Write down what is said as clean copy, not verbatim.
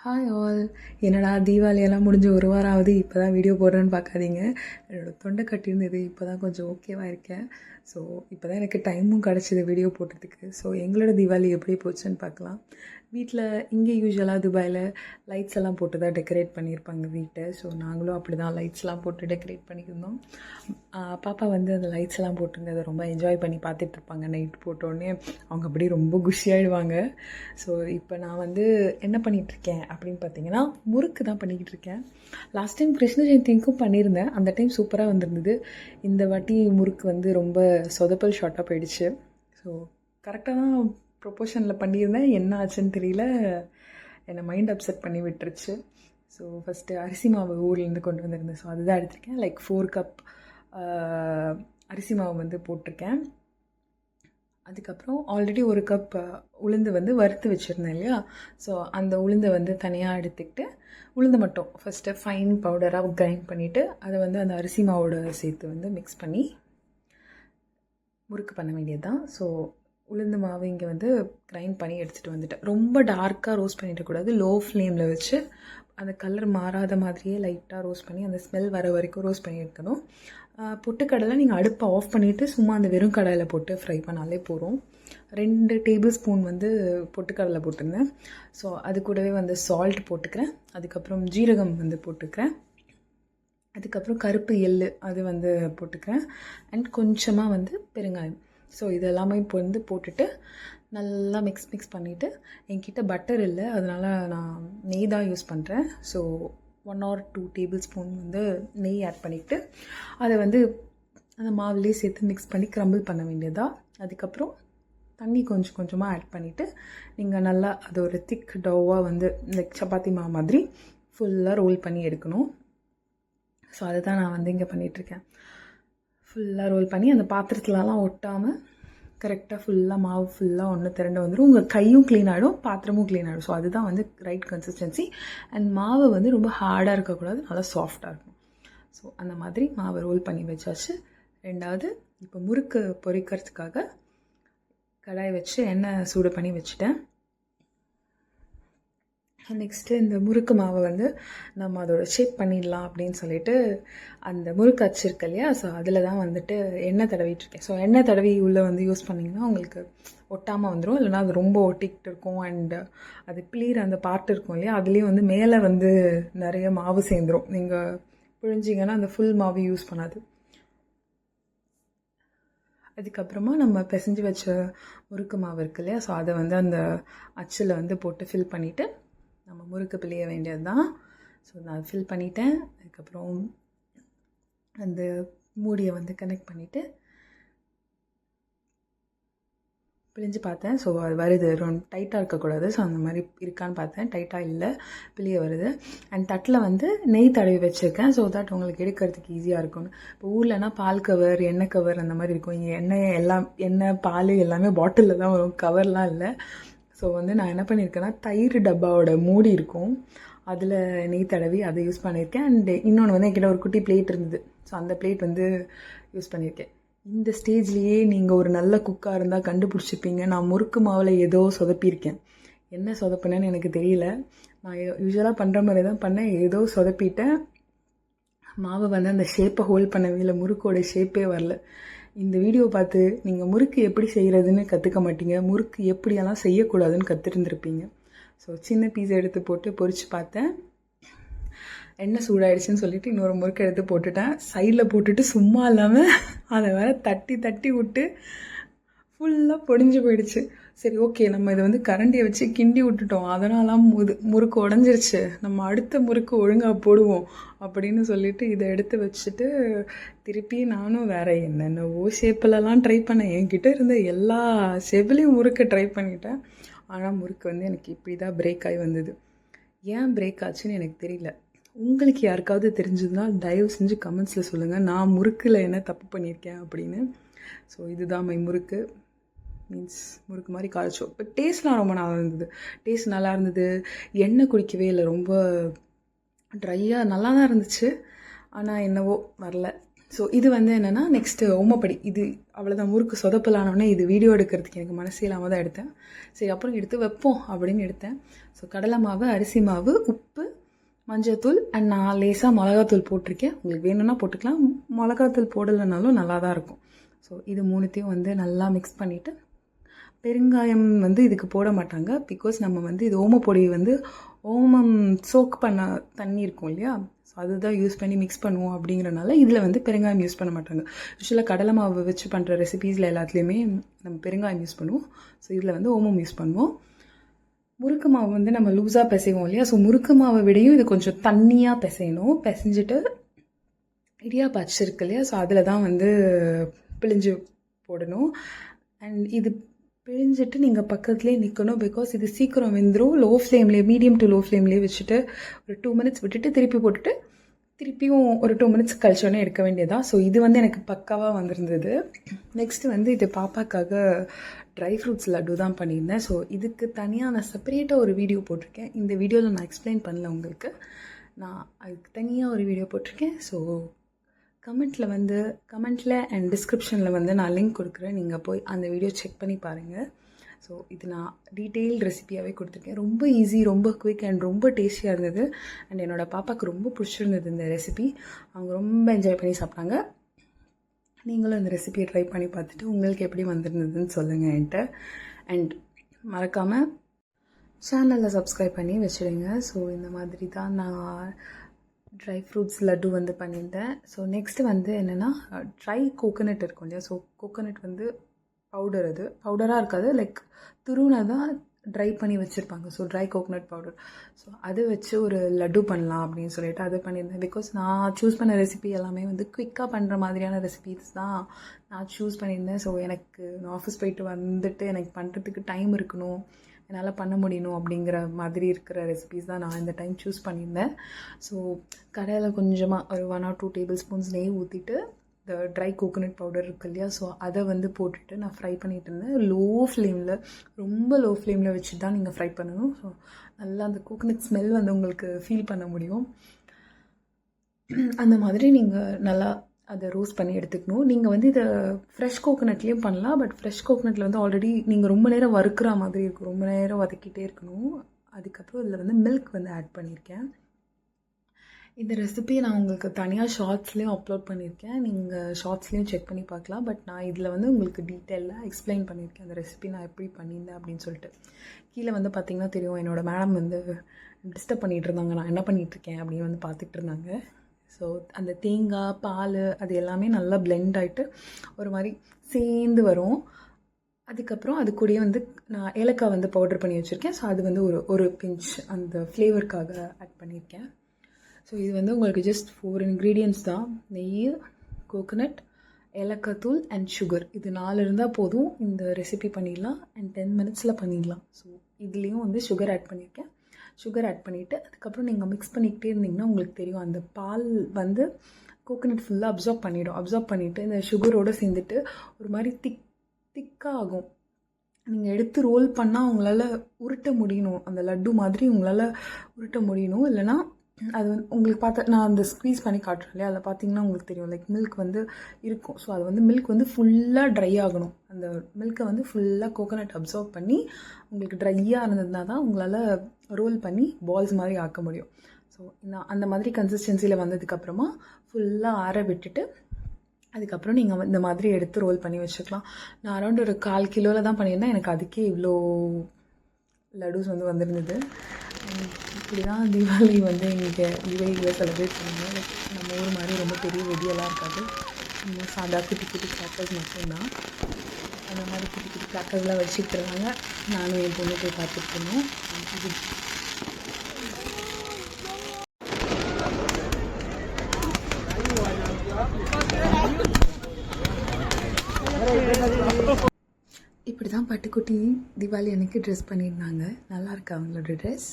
Hi all. என்னடா தீபாவளியெல்லாம் முடிஞ்சு ஒரு வாரம் ஆகுது, இப்போ தான் வீடியோ போடுறேன்னு பார்க்காதீங்க. என்னோடய தொண்டை கட்டியிருந்தது, இப்போ தான் கொஞ்சம் ஓகேவாக இருக்கேன். ஸோ இப்போ தான் எனக்கு டைமும் கிடச்சிது வீடியோ போடுறதுக்கு. ஸோ எங்களோட தீபாவளி எப்படி போச்சுன்னு பார்க்கலாம். வீட்டில் இங்கே யூஸ்வலாக துபாயில் லைட்ஸ் எல்லாம் போட்டு தான் டெக்கரேட் பண்ணியிருப்பாங்க வீட்டை. ஸோ நாங்களும் அப்படி தான் லைட்ஸ்லாம் போட்டு டெக்கரேட் பண்ணியிருந்தோம். பாப்பா வந்து அந்த லைட்ஸ் எல்லாம் போட்டுங்க அதை ரொம்ப என்ஜாய் பண்ணி பார்த்துட்ருப்பாங்க. நைட் போட்டோடனே அவங்க அப்படியே ரொம்ப குஷியாகிடுவாங்க. ஸோ இப்போ நான் வந்து என்ன பண்ணிகிட்ருக்கேன் அப்படின்னு பார்த்தீங்கன்னா, முறுக்கு தான் பண்ணிக்கிட்டு இருக்கேன். லாஸ்ட் டைம் கிருஷ்ண ஜெயந்திக்கும் பண்ணியிருந்தேன். அந்த டைம் சூப்பராக வந்திருந்தது. இந்த வாட்டி முறுக்கு வந்து ரொம்ப சொதப்பல் ஷார்ட்டாக போயிடுச்சு. ஸோ கரெக்டாக தான் ப்ரொப்போஷனில் பண்ணியிருந்தேன். என்ன ஆச்சுன்னு தெரியல, என்னை மைண்ட் அப்செட் பண்ணி விட்டுருச்சு. ஸோ ஃபஸ்ட்டு அரிசி மாவு ஊர்லேருந்து கொண்டு வந்திருந்தேன். ஸோ அதுதான் எடுத்திருக்கேன். லைக் 4 கப் அரிசி மாவு வந்து போட்டிருக்கேன். அதுக்கப்புறம் ஆல்ரெடி 1 கப் உளுந்து வந்து வறுத்து வச்சுருந்தேன் இல்லையா. ஸோ அந்த உளுந்தை வந்து தனியாக எடுத்துக்கிட்டு, உளுந்து மட்டும் ஃபஸ்ட்டு ஃபைன் பவுடராக கிரைண்ட் பண்ணிவிட்டு அதை வந்து அந்த அரிசி மாவோட சேர்த்து வந்து மிக்ஸ் பண்ணி முறுக்கு பண்ண வேண்டியது தான். ஸோ உளுந்து மாவு இங்கே வந்து கிரைண்ட் பண்ணி எடுத்துகிட்டு வந்துட்டேன். ரொம்ப டார்க்காக ரோஸ்ட் பண்ணிடக்கூடாது. லோ ஃப்ளேமில் வச்சு அந்த கலர் மாறாத மாதிரியே லைட்டாக ரோஸ்ட் பண்ணி அந்த ஸ்மெல் வர வரைக்கும் ரோஸ்ட் பண்ணி எடுக்கணும். பொட்டுக்கடலை நீங்கள் அடுப்பை ஆஃப் பண்ணிவிட்டு சும்மா அந்த வெறும் கடாயில் போட்டு ஃப்ரை பண்ணாலே போகிறோம். 2 டேபிள் ஸ்பூன் வந்து பொட்டுக்கடலை போட்டிருந்தேன். ஸோ அது கூடவே வந்து சால்ட் போட்டுக்கிறேன். அதுக்கப்புறம் ஜீரகம் வந்து போட்டுக்கிறேன். அதுக்கப்புறம் கருப்பு எள்ளு அது வந்து போட்டுக்கிறேன். அண்ட் கொஞ்சமாக வந்து பெருங்காயம். ஸோ இதெல்லாமே இப்போ வந்து போட்டுட்டு நல்லா மிக்ஸ் பண்ணிவிட்டு, என்கிட்ட பட்டர் இல்லை, அதனால் நான் நெய் தான் யூஸ் பண்ணுறேன். ஸோ 1 or 2 டேபிள் ஸ்பூன் வந்து நெய் ஆட் பண்ணிவிட்டு அதை வந்து அந்த மாவுலேயே சேர்த்து மிக்ஸ் பண்ணி க்ரம்பிள் பண்ண வேண்டியதா. அதுக்கப்புறம் தண்ணி கொஞ்சம் கொஞ்சமாக ஆட் பண்ணிவிட்டு நீங்கள் நல்லா அது ஒரு திக் டவ்வாக வந்து லைக் சப்பாத்தி மாவு மாதிரி ஃபுல்லாக ரோல் பண்ணி எடுக்கணும். ஸோ அதை தான் நான் வந்து இங்கே பண்ணிகிட்ருக்கேன். ஃபுல்லாக ரோல் பண்ணி அந்த பாத்திரத்துலலாம் ஒட்டாமல் கரெக்டாக ஃபுல்லாக மாவு ஃபுல்லாக ஒன்று திரண்டு வந்துடும். உங்கள் கையும் க்ளீன் ஆகிடும், பாத்திரமும் க்ளீன் ஆகிடும். ஸோ அதுதான் வந்து ரைட் கன்சிஸ்டன்சி. அண்ட் மாவு வந்து ரொம்ப ஹார்டாக இருக்கக்கூடாது, நல்லா சாஃப்டாக இருக்கும். ஸோ அந்த மாதிரி மாவை ரோல் பண்ணி வச்சாச்சு. ரெண்டாவது இப்போ முறுக்கு பொரிக்கிறதுக்காக கடாய் வச்சு எண்ணெய் சூடு பண்ணி வச்சுட்டேன். நெக்ஸ்ட்டு இந்த முறுக்கு மாவை வந்து நம்ம அதோட ஷேப் பண்ணிடலாம் அப்படின்னு சொல்லிட்டு அந்த முறுக்கு அச்சு இருக்கு இல்லையா. ஸோ அதில் தான் வந்துட்டு எண்ணெய் தடவிட்டுருக்கேன். ஸோ எண்ணெய் தடவி உள்ளே வந்து யூஸ் பண்ணிங்கன்னா உங்களுக்கு ஒட்டாமல் வந்துடும். இல்லைனா அது ரொம்ப ஒட்டிக்கிட்டு இருக்கும். அண்டு அது பிளீர் அந்த பார்ட் இருக்கும் இல்லையா, அதுலேயும் வந்து மேலே வந்து நிறைய மாவு சேர்ந்துடும். நீங்கள் பிழிஞ்சிங்கன்னா அந்த ஃபுல் மாவு யூஸ் பண்ணாது. அதுக்கப்புறமா நம்ம பிசைஞ்சு வச்ச முறுக்கு மாவு இருக்கு இல்லையா, ஸோ அதை வந்து அந்த அச்சில் வந்து போட்டு ஃபில் பண்ணிவிட்டு நம்ம முறுக்கு பிழிய வேண்டியது தான். ஸோ நான் ஃபில் பண்ணிட்டேன். அதுக்கப்புறம் அந்த மூடியை வந்து கனெக்ட் பண்ணிவிட்டு பிழிஞ்சு பார்த்தேன். ஸோ அது வருது, ரொம்ப டைட்டாக இருக்கக்கூடாது. ஸோ அந்த மாதிரி இருக்கான்னு பார்த்தேன், டைட்டாக இல்லை, பிழிய வருது. அண்ட் தட்டில் வந்து நெய் தடவி வச்சுருக்கேன். ஸோ தட் உங்களுக்கு எடுக்கிறதுக்கு ஈஸியாக இருக்கும்னு. இப்போ ஊர்லனா பால் கவர், எண்ணெய் கவர் அந்த மாதிரி இருக்கும். இங்கே எண்ணெய் பால் எல்லாமே பாட்டிலில் தான் வரும், கவர்லாம் இல்லை. ஸோ வந்து நான் என்ன பண்ணியிருக்கேன்னா, தயிர் டப்பாவோட மூடி இருக்கும், அதில் நெய் தடவி அதை யூஸ் பண்ணியிருக்கேன். அண்டு இன்னொன்று வந்து என்கிட்ட ஒரு குட்டி பிளேட் இருந்தது. ஸோ அந்த பிளேட் வந்து யூஸ் பண்ணியிருக்கேன். இந்த ஸ்டேஜ்லேயே நீங்கள் ஒரு நல்ல குக்காக இருந்தால் கண்டுபிடிச்சிருப்பீங்க. நான் முறுக்கு மாவில் ஏதோ சொதப்பியிருக்கேன். என்ன சொதப்பினேன்னு எனக்கு தெரியல. நான் யூஸ்வலாக பண்ணுற மாதிரி தான் பண்ணேன், ஏதோ சொதப்பிட்டேன். மாவை வந்து அந்த ஷேப்பை ஹோல்ட் பண்ணவே இல்லை, முறுக்கோட ஷேப்பே வரல. இந்த வீடியோ பார்த்து நீங்கள் முறுக்கு எப்படி செய்கிறதுன்னு கற்றுக்க மாட்டீங்க, முறுக்கு எப்படியெல்லாம் செய்யக்கூடாதுன்னு கற்றுருந்துருப்பீங்க. ஸோ சின்ன பீஸை எடுத்து போட்டு பொரித்து பார்த்தேன். எண்ணெய் சூடாயிடுச்சுன்னு சொல்லிட்டு இன்னொரு முறுக்கு எடுத்து போட்டுட்டேன். சைடில் போட்டுட்டு சும்மா இல்லாமல் அதை வேறு தட்டி விட்டு ஃபுல்லாக பொடிஞ்சு போயிடுச்சு. சரி, ஓகே, நம்ம இதை வந்து கரண்டியை வச்சு கிண்டி விட்டுட்டோம், அதனாலாம் முறுக்கு உடஞ்சிருச்சு, நம்ம அடுத்த முறுக்கு ஒழுங்காக போடுவோம் அப்படின்னு சொல்லிட்டு இதை எடுத்து வச்சுட்டு திருப்பி நானும் வேறு என்னென்னவோ ஷேப்பிலலாம் ட்ரை பண்ணேன். என்கிட்ட இருந்த எல்லா ஷேப்லேயும் முறுக்கு ட்ரை பண்ணிட்டேன். ஆனால் முறுக்கு வந்து எனக்கு இப்படி தான் பிரேக் ஆகி வந்தது. ஏன் பிரேக் ஆச்சுன்னு எனக்கு தெரியல. உங்களுக்கு யாருக்காவது தெரிஞ்சதுன்னா தயவு செஞ்சு கமெண்ட்ஸில் சொல்லுங்கள், நான் முறுக்கில் என்ன தப்பு பண்ணியிருக்கேன் அப்படின்னு. ஸோ இதுதான் முறுக்கு மீன்ஸ் முறுக்கு மாதிரி காய்ச்சோம். இப்போ டேஸ்ட்லாம் ரொம்ப நல்லா இருந்தது. டேஸ்ட் நல்லா இருந்தது, எண்ணெய் குடிக்கவே இல்லை, ரொம்ப ட்ரையாக நல்லா தான் இருந்துச்சு. ஆனால் என்னவோ வரல. ஸோ இது வந்து என்னென்னா நெக்ஸ்ட்டு ஓமப்படி. இது அவ்வளோதான், முறுக்கு சொதப்பலானோடனே இது வீடியோ எடுக்கிறதுக்கு எனக்கு மனசே இல்லாமல் தான் எடுத்தேன். சரி அப்புறம் எடுத்து வைப்போம் அப்படின்னு எடுத்தேன். ஸோ கடலை மாவு, அரிசி மாவு, உப்பு, மஞ்சள்தூள் அண்ட் நான் லேசாக மிளகாத்தூள் போட்டிருக்கேன். உங்களுக்கு வேணும்னா போட்டுக்கலாம், மிளகாத்தூள் போடலைனாலும் நல்லா தான் இருக்கும். ஸோ இது மூணுத்தையும் வந்து நல்லா மிக்ஸ் பண்ணிவிட்டு, பெருங்காயம் வந்து இதுக்கு போட மாட்டாங்க. பிகாஸ் நம்ம வந்து இது ஓமப்பொடி வந்து ஓமம் சோக் பண்ண தண்ணி இருக்கும் இல்லையா, ஸோ அதுதான் யூஸ் பண்ணி மிக்ஸ் பண்ணுவோம். அப்படிங்கிறனால இதில் வந்து பெருங்காயம் யூஸ் பண்ண மாட்டாங்க. யூஸ்வலாக கடலை மாவு வச்சு பண்ணுற ரெசிபீஸில் எல்லாத்துலேயுமே நம்ம பெருங்காயம் யூஸ் பண்ணுவோம். ஸோ இதில் வந்து ஓமம் யூஸ் பண்ணுவோம். முறுக்கு மாவு வந்து நம்ம லூஸாக பிசைவோம் இல்லையா, ஸோ முறுக்கு மாவை விடையும் இது கொஞ்சம் தண்ணியாக பிசையணும். பிசைஞ்சிட்டு இடியாப்பம் அச்சு இருக்கு இல்லையா, ஸோ அதில் தான் வந்து பிழிஞ்சு போடணும். அண்ட் இது பிழிஞ்சிட்டு நீங்கள் பக்கத்துலேயே நிற்கணும். பிகாஸ் இது சீக்கிரம் வெந்துடும். லோ ஃப்ளேம்லேயே, மீடியம் டு லோ ஃப்ளேம்லேயே வச்சுட்டு ஒரு 2 மினிட்ஸ் விட்டுட்டு திருப்பி போட்டுட்டு திருப்பியும் ஒரு 2 மினிட்ஸ் கழிச்சோன்னே எடுக்க வேண்டியதான். ஸோ இது வந்து எனக்கு பக்காவாக வந்திருந்தது. நெக்ஸ்ட்டு வந்து இது பாப்பாக்காக ட்ரை ஃப்ரூட்ஸ் லட்டு தான் பண்ணியிருந்தேன். ஸோ இதுக்கு தனியாக நான் செப்பரேட்டாக ஒரு வீடியோ போட்டிருக்கேன். இந்த வீடியோவில் நான் எக்ஸ்பிளைன் பண்ணல உங்களுக்கு, நான் அதுக்கு தனியாக ஒரு வீடியோ போட்டிருக்கேன். ஸோ கமெண்ட்டில் அண்ட் டிஸ்கிரிப்ஷனில் வந்து நான் லிங்க் கொடுக்குறேன். நீங்கள் போய் அந்த வீடியோ செக் பண்ணி பாருங்கள். ஸோ இது நான் டீட்டெயில் ரெசிபியாகவே கொடுத்துருக்கேன். ரொம்ப ஈஸி, ரொம்ப குயிக் அண்ட் ரொம்ப டேஸ்டியாக இருந்தது. அண்ட் என்னோடய பாப்பாவுக்கு ரொம்ப பிடிச்சிருந்தது இந்த ரெசிபி. அவங்க ரொம்ப என்ஜாய் பண்ணி சாப்பிட்டாங்க. நீங்களும் இந்த ரெசிபியை ட்ரை பண்ணி பார்த்துட்டு உங்களுக்கு எப்படி வந்திருந்ததுன்னு சொல்லுங்கள் என்கிட்ட. அண்ட் மறக்காமல் சேனலில் சப்ஸ்கிரைப் பண்ணி வச்சுடுங்க. ஸோ இந்த மாதிரி தான் நான் ட்ரை ஃப்ரூட்ஸ் லட்டு வந்து பண்ணியிருந்தேன். ஸோ நெக்ஸ்ட்டு வந்து என்னென்னா ட்ரை கோகோனட் இருக்கும் இல்லையா, ஸோ கோகோனட் வந்து பவுடர், அது பவுடராக இருக்காது, லைக் துருவினதான் ட்ரை பண்ணி வச்சுருப்பாங்க. So try coconut powder. So அது வச்சு ஒரு லட்டு பண்ணலாம் அப்படின்னு சொல்லிட்டு அது பண்ணியிருந்தேன். பிகாஸ் நான் சூஸ் பண்ண ரெசிபி எல்லாமே வந்து குயிக்காக பண்ணுற மாதிரியான ரெசிபீஸ் தான் நான் சூஸ் பண்ணியிருந்தேன். ஸோ எனக்கு நான் ஆஃபீஸ் போயிட்டு வந்துட்டு எனக்கு பண்ணுறதுக்கு டைம் இருக்கணும், என்னால் பண்ண முடியணும் அப்படிங்கிற மாதிரி இருக்கிற ரெசிபீஸ் தான் நான் இந்த டைம் சூஸ் பண்ணியிருந்தேன். ஸோ கடையில் கொஞ்சமாக ஒரு 1 or 2 டேபிள் ஸ்பூன்ஸ் நெய் ஊற்றிட்டு இந்த ட்ரை கோகோனட் பவுடர் இருக்கு இல்லையா, ஸோ அதை வந்து போட்டுட்டு நான் ஃப்ரை பண்ணிகிட்டு இருந்தேன். ரொம்ப லோ ஃப்ளேமில் வச்சு தான் நீங்கள் ஃப்ரை பண்ணணும். ஸோ நல்லா அந்த கோகோனட் ஸ்மெல் வந்து உங்களுக்கு ஃபீல் பண்ண முடியும். அந்த மாதிரி நீங்கள் நல்லா அதை ரோஸ்ட் பண்ணி எடுத்துக்கணும். நீங்கள் வந்து இதை ஃப்ரெஷ் கோகோனட்லேயும் பண்ணலாம். பட் ஃப்ரெஷ் கோகோனட்டில் வந்து ஆல்ரெடி நீங்கள் ரொம்ப நேரம் வறுக்கிற மாதிரி இருக்கும், ரொம்ப நேரம் வதக்கிட்டே இருக்கணும். அதுக்கப்புறம் இதில் வந்து மில்க் வந்து ஆட் பண்ணியிருக்கேன். இந்த ரெசிபியை நான் உங்களுக்கு தனியாக ஷார்ட்ஸ்லேயும் அப்லோட் பண்ணியிருக்கேன், நீங்கள் ஷார்ட்ஸ்லேயும் செக் பண்ணி பார்க்கலாம். பட் நான் இதில் வந்து உங்களுக்கு டீட்டெயிலாக எக்ஸ்பிளைன் பண்ணியிருக்கேன் அந்த ரெசிபி நான் எப்படி பண்ணியிருந்தேன் அப்படின்னு சொல்லிட்டு. கீழே வந்து பார்த்திங்கன்னா தெரியும், என்னோடய மேடம் வந்து டிஸ்டர்ப் பண்ணிகிட்டு இருந்தாங்க, நான் என்ன பண்ணிகிட்ருக்கேன் அப்படின்னு வந்து பார்த்துட்டு இருந்தாங்க. ஸோ அந்த தேங்காய் பால் அது எல்லாமே நல்லா பிளெண்ட் ஆகிட்டு ஒரு மாதிரி சேர்ந்து வரும். அதுக்கப்புறம் அது கூடயே வந்து நான் ஏலக்காய் வந்து பவுடர் பண்ணி வச்சுருக்கேன். ஸோ அது வந்து ஒரு பிஞ்ச் அந்த ஃப்ளேவருக்காக ஆட் பண்ணியிருக்கேன். ஸோ இது வந்து உங்களுக்கு ஜஸ்ட் 4 இன்க்ரீடியன்ட்ஸ் தான். நெய், கோகோனட், ஏலக்காய் தூள் அண்ட் சுகர். இது 4 இருந்தால் போதும், இந்த ரெசிபி பண்ணிடலாம் அண்ட் 10 மினிட்ஸில் பண்ணிடலாம். ஸோ இதுலேயும் வந்து சுகர் ஆட் பண்ணியிருக்கேன். சுகர் ஆட் பண்ணிவிட்டு அதுக்கப்புறம் நீங்கள் மிக்ஸ் பண்ணிக்கிட்டே இருந்தீங்கன்னா உங்களுக்கு தெரியும், அந்த பால் வந்து கோகோனட் ஃபுல்லாக அப்சார்ப் பண்ணிவிட்டு இந்த சுகரோடு சேர்ந்துட்டு ஒரு மாதிரி திக்காக ஆகும். நீங்கள் எடுத்து ரோல் பண்ணால் உங்களால் உருட்ட முடியணும், அந்த லட்டு மாதிரி உங்களால் உருட்ட முடியணும். இல்லைனா அது வந்து உங்களுக்கு பார்த்தா நான் அந்த ஸ்க்வீஸ் பண்ணி காட்டுறேன் இல்லையா, அதில் பார்த்தீங்கன்னா உங்களுக்கு தெரியும் லைக் மில்க் வந்து இருக்கும். ஸோ அது வந்து மில்க் வந்து ஃபுல்லாக ட்ரை ஆகணும். அந்த மில்க்கை வந்து ஃபுல்லாக கோகோனட் அப்சார்ப் பண்ணி உங்களுக்கு ட்ரையாக இருந்ததுனா தான் உங்களால் ரோல் பண்ணி பால்ஸ் மாதிரி ஆக்க முடியும். ஸோ நான் அந்த மாதிரி கன்சிஸ்டன்சியில் வந்ததுக்கப்புறமா ஃபுல்லாக ஆற விட்டுட்டு அதுக்கப்புறம் நீங்கள் இந்த மாதிரி எடுத்து ரோல் பண்ணி வச்சுக்கலாம். நான் அரௌண்ட் ஒரு 1/4 கிலோவில் தான் பண்ணியிருந்தேன். எனக்கு அதுக்கே இவ்வளோ லட்டூஸ் வந்து வந்திருந்தது. இப்படி தான் தீபாவளி வந்து இங்கே யுஏஇயில் செலிப்ரேட் பண்ணுவோம். லைக் நம்ம ஊர் மாதிரி ரொம்ப பெரிய வெடியெல்லாம் இருக்காது, சாதா குட்டி குட்டி கிராக்கர்ஸ் மட்டும்தான். அந்த மாதிரி குட்டி குட்டி கிராக்கர்ஸ்லாம் வச்சுட்டு இருந்தாங்க. நானும் என் பொண்ணு போய் பார்த்துட்டு இருந்தோம். இப்படி தான் பட்டுக்குட்டி தீபாவளி அன்னைக்கு ட்ரெஸ் பண்ணியிருந்தாங்க. நல்லா இருக்கா அவங்களோட ட்ரெஸ்?